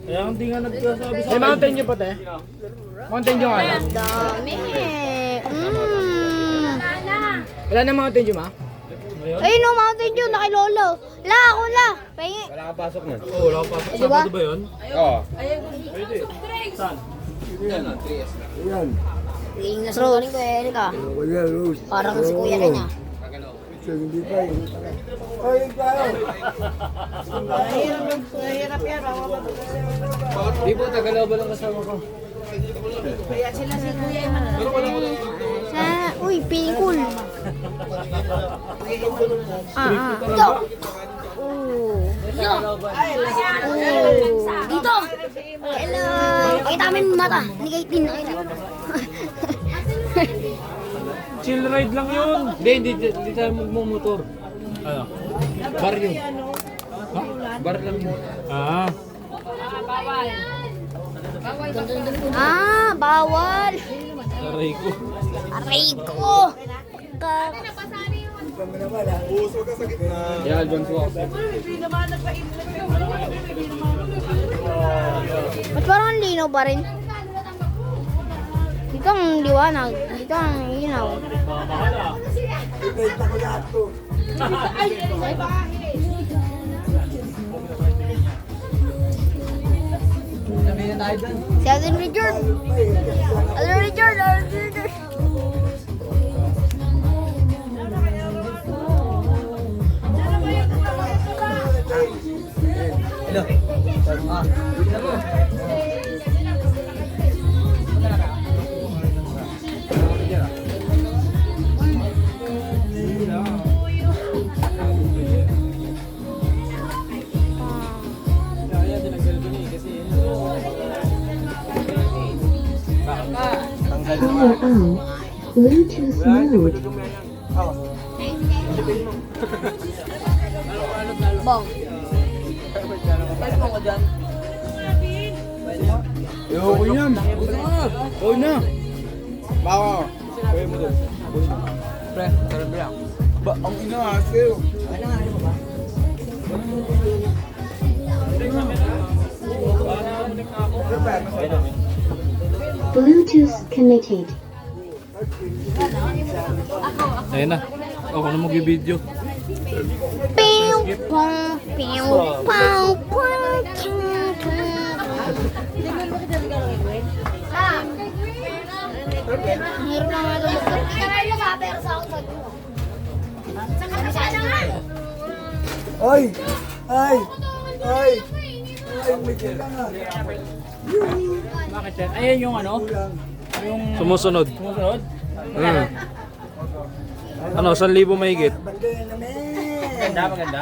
Kaya hindi nga nagsasabi sa May Mountain Dew pa te? Mountain Dew nga lang. Dami. Wala na Mountain Dew ma? Ayun no, Mountain Dew, nakilolo. La, ako la. Pahingi. Wala kang pasok na. Oo, wala pa. Eh, diba? Sabado ba yun? Oo. Pwede. Saan? Ling na sa galing ko, Erika. Parang si kuya rin ah. Di po, Tagaloba lang kasama ko. Uy, pinikul. Ito. Dito. Hello. Pakita namin mata. Hindi kayo tinakita. Chill ride lang yun. Hindi tayo magmumotor. Ano? Bar yun. Ha? Bar lang yun. Ah. Bawal. Aray ko. Aray ko. Yeah, advance walk. Ba't parang ang linaw pa rin? Dito ang liwanag. Dito ang ilaw. Si Alden Richard. Alden Richard. Alden Richard. Power on. Bluetooth mode. Bong. Yo, yan. Oo na. Bawa. Kaya mo doon. Pre, karan ba yan? Ba, ang ina nga, sa'yo. Bluetooth connected. Ayun na. Ako na mag-video. Pew, pong, pew, pong, pong, tung, tung. Meron na nga lumagkat. Ay! Ay! Ay! Ay, may kita nga. Bakit yan? Ayan yung ano? Yung Sumusunod. sumunod? Ano, 1,000 mahigit? Banda yan namin. Maganda, maganda.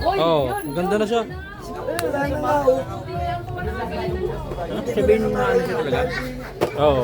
Oo, ganda na siya. Wala na nga, oh. Sabihin mo na ano siya talaga? Oo.